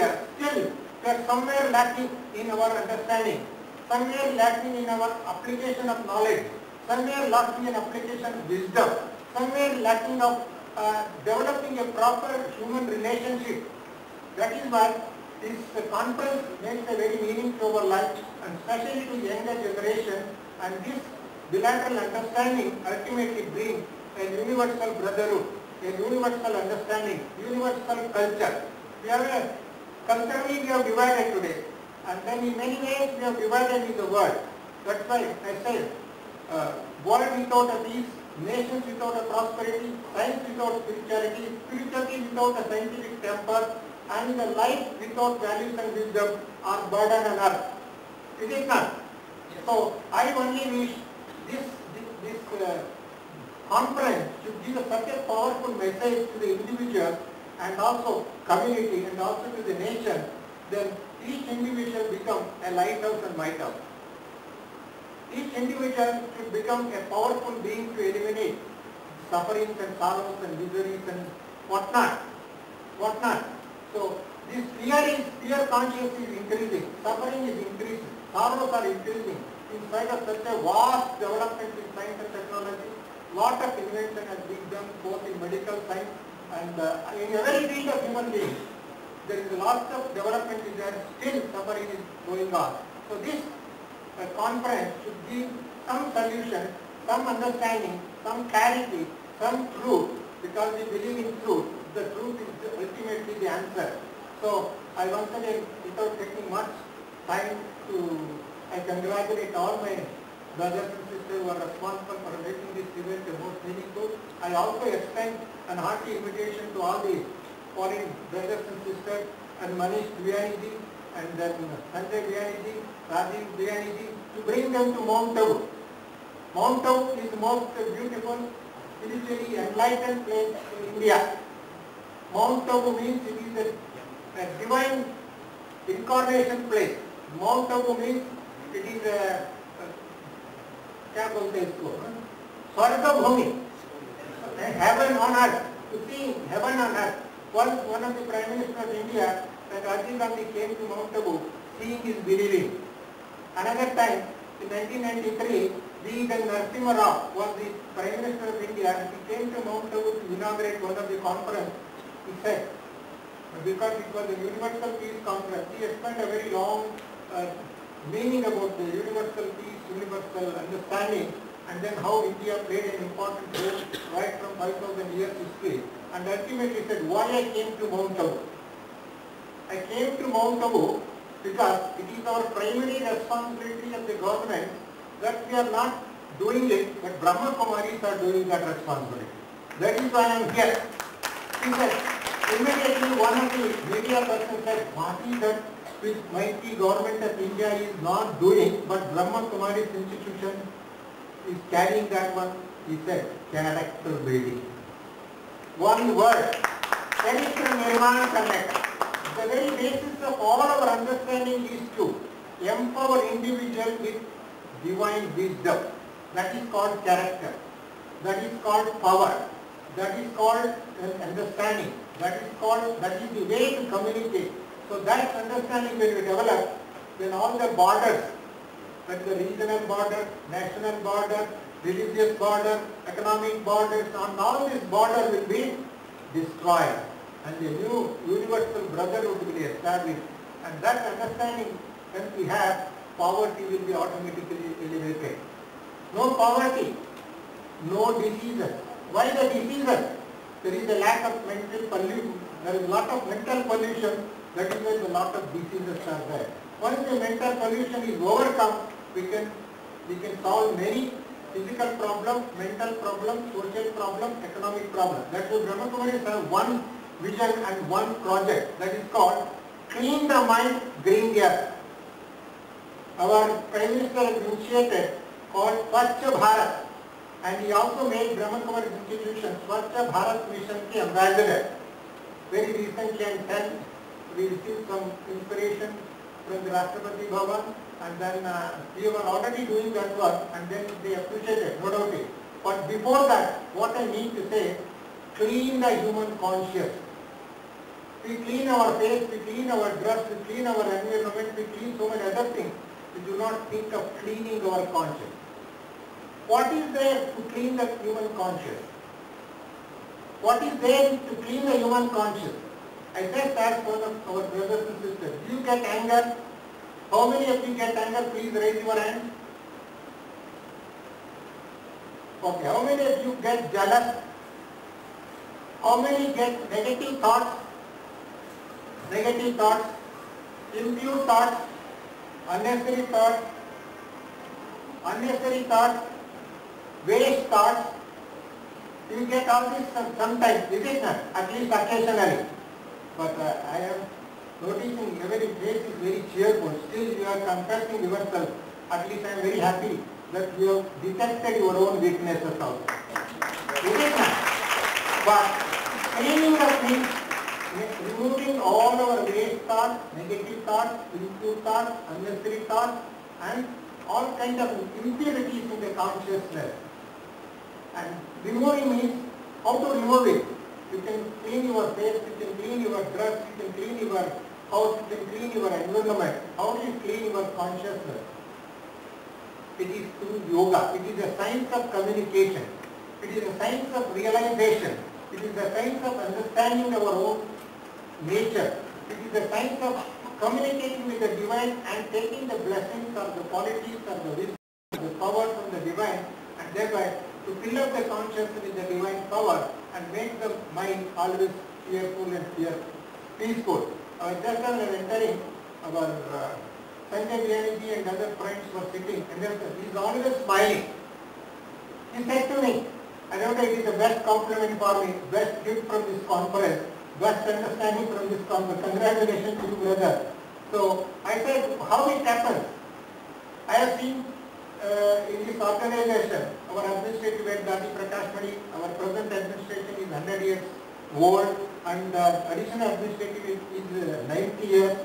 India, still we are somewhere lacking in our understanding, somewhere lacking in our application of knowledge, somewhere lacking in application of wisdom, somewhere lacking of developing a proper human relationship. That is why this conference makes a very meaning to our life, and especially to younger generation, and this bilateral understanding ultimately brings a universal brotherhood, a universal understanding, universal culture. We have culturally we have divided today, and then in many ways we have divided in the world. That's why I say, world without a peace, nations without a prosperity, science without spirituality, spirituality without a scientific temper, and the life without values and wisdom are burden on earth. Is it not? Yes. So I only wish this conference should give such a powerful message to the individual and also community and also to the nation, then each individual become a lighthouse and lighthouse. Each individual should become a powerful being to eliminate sufferings and sorrows and miseries and whatnot. So this fear consciousness is increasing, suffering is increasing, sorrows are increasing. In spite of such a vast development in science and technology, lot of invention has been done both in medical science and in every field of human beings. There is a lot of development is there, still suffering is going on. So this conference should give some solution, some understanding, some clarity, some truth, because we believe in truth. The truth is ultimately the answer. So I once again, without taking much time I congratulate all my brothers and sisters who are responsible for making this event the most meaningful. I also extend an hearty invitation to all the foreign brothers and sisters and Manish Dviyaniji and then Sanjay Dviyaniji, Rajiv Dviyaniji, to bring them to Mount Abu. Mount Abu is the most beautiful, spiritually enlightened place in India. Mount Abu means it is a divine incarnation place. Mount Abu means it is a क्या बोलते हैं इसको स्वर्ग भूमि, heaven on earth, to see heaven on earth. Once one of the Prime Minister of India, Rajiv Gandhi, came to Mount Abu, seeing is believing. Another time, in 1993, V. Narasimha Rao was the Prime Minister of India, and he came to Mount Abu to inaugurate one of the conference. He said, because it was a universal peace conference, he explained a very long meaning about the universal peace, universal understanding, and then how India played an important role right from 5,000 years history. And ultimately said, why I came to Mount Abu? I came to Mount Abu because it is our primary responsibility of the government that we are not doing it, but Brahma Kumaris are doing that responsibility. That is why I am here. He said, immediately one of the media persons said, what is that which mighty government of India is not doing, but Brahma Kumaris institution is carrying that one? He said, character building. One word, character nirmana karne. The very basis of all our understanding is to empower individual with divine wisdom. That is called character. That is called power. That is called understanding. That is the way to communicate. So that understanding when we develop, then all the borders, like the regional border, national border, religious border, economic borders, and all these borders will be destroyed, and a new universal brotherhood will be established. And that understanding, when we have, poverty will be automatically eliminated. No poverty, no diseases. Why the diseases? There is a lack of mental pollution. There is a lot of mental pollution. That is why a lot of diseases are there. Once the mental pollution is overcome, we can solve many physical problems, mental problems, social problems, economic problems. That's why Brahma Kumaris have one vision and one project that is called Clean the Mind, Green the Earth. Our Prime Minister has initiated called Swachh Bharat, and he also made Brahma Kumaris institution Swachh Bharat Mission ki ambassador. Very recently, and we received some inspiration from the Rashtrapati Bhavan, and then we were already doing that work, and then they appreciated, no doubt. But before that, what I need to say, clean the human conscience. We clean our face, we clean our dress, we clean our environment, we clean so many other things. We do not think of cleaning our conscience. What is there to clean the human conscience? What is there to clean the human conscience? I just asked one of our brothers and sisters, do you get anger? How many of you get anger? Please raise your hand. Okay, how many of you get jealous? How many get negative thoughts? Negative thoughts, impure thoughts, unnecessary thoughts, waste thoughts. You get all this sometimes, is it not? At least occasionally. But I am noticing every face is very cheerful. Still you are confessing yourself. At least I am very happy that you have detected your own weaknesses also. Is it not? But cleaning the things, removing all our waste thoughts, negative thoughts, impure thoughts, unnecessary thoughts, and all kinds of impurities in the consciousness. And removing means how to remove it. You can clean your face, you can clean your dress, you can clean your house, you can clean your environment. How do you clean your consciousness? It is through yoga. It is a science of communication. It is a science of realization. It is a science of understanding our own nature. It is a science of communicating with the divine and taking the blessings or the qualities or the wisdom, the power from the divine, and thereby to fill up the consciousness with the divine power and make the mind always cheerful and peaceful. Just as I was entering, our Sanjay Biyaniji and other friends were sitting, and he is always smiling. He said to me, I don't know, it is the best compliment for me, best gift from this conference, best understanding from this conference. Congratulations to you, brother. So I said, how it happens? I have seen in this organization, our administrative head Gandhi Prakash Mani, our present administration is 100 years old, and additional administrative is 90 years,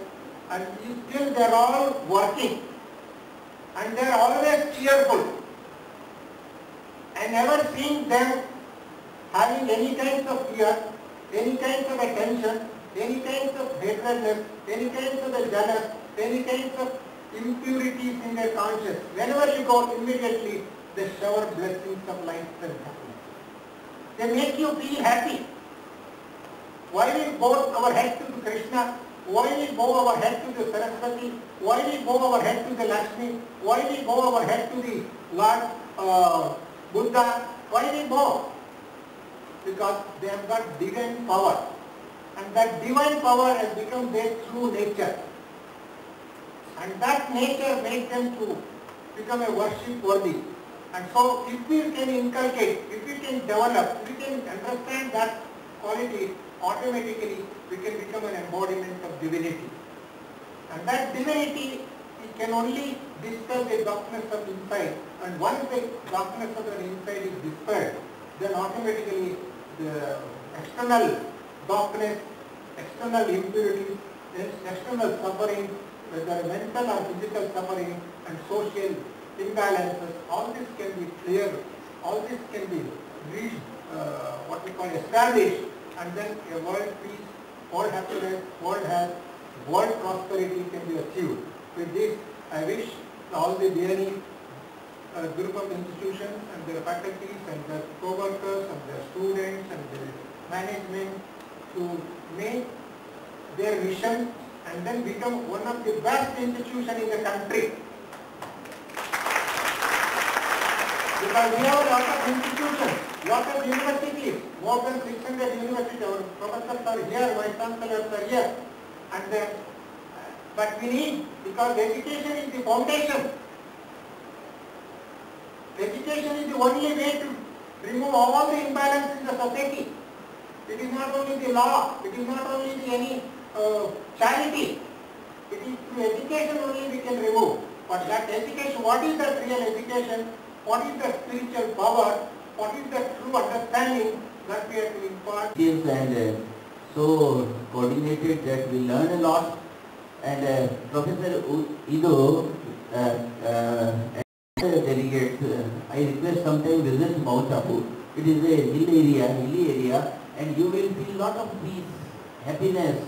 and still they are all working, and they are always cheerful. I never seen them having any kinds of fear, any kinds of attention, any kinds of hatredness, any kinds of jealous, any kinds of impurities in their conscience. Whenever you go, immediately they shower blessings of life and happiness. They make you feel happy. Why we bow our head to Krishna? Why we bow our head to the Saraswati? Why we bow our head to the Lakshmi? Why we bow our head to the Lord Buddha? Why we bow? Because they have got divine power. And that divine power has become their true nature. And that nature makes them to become a worship worthy. And so if we can inculcate, if we can develop, if we can understand that quality, automatically we can become an embodiment of divinity. And that divinity, it can only dispel the darkness of inside. And once the darkness of the inside is dispelled, then automatically the external darkness, external impurities, external suffering, whether mental or physical suffering and social imbalances, all this can be cleared, all this can be what we call established, and then a world peace, world happiness, world health, world prosperity can be achieved. With this, I wish all the Biyani group of institutions and their faculties and their co-workers and their students and their management to make their mission and then become one of the best institutions in the country. Because we have a lot of institutions, lot of universities, more than 600 universities. Our professors are here, vice chancellors are here. And then, but we need, because education is the foundation. Education is the only way to remove all the imbalance in the society. It is not only the law, it is not only the any charity. It is through education only we can remove. But that education, what is that real education? What is the spiritual power? What is the true understanding that we have to impart? And so coordinated that we learn a lot. And Professor Ido delegates, I request sometime visit Mount Abu. It is a hilly area, and you will feel lot of peace happiness.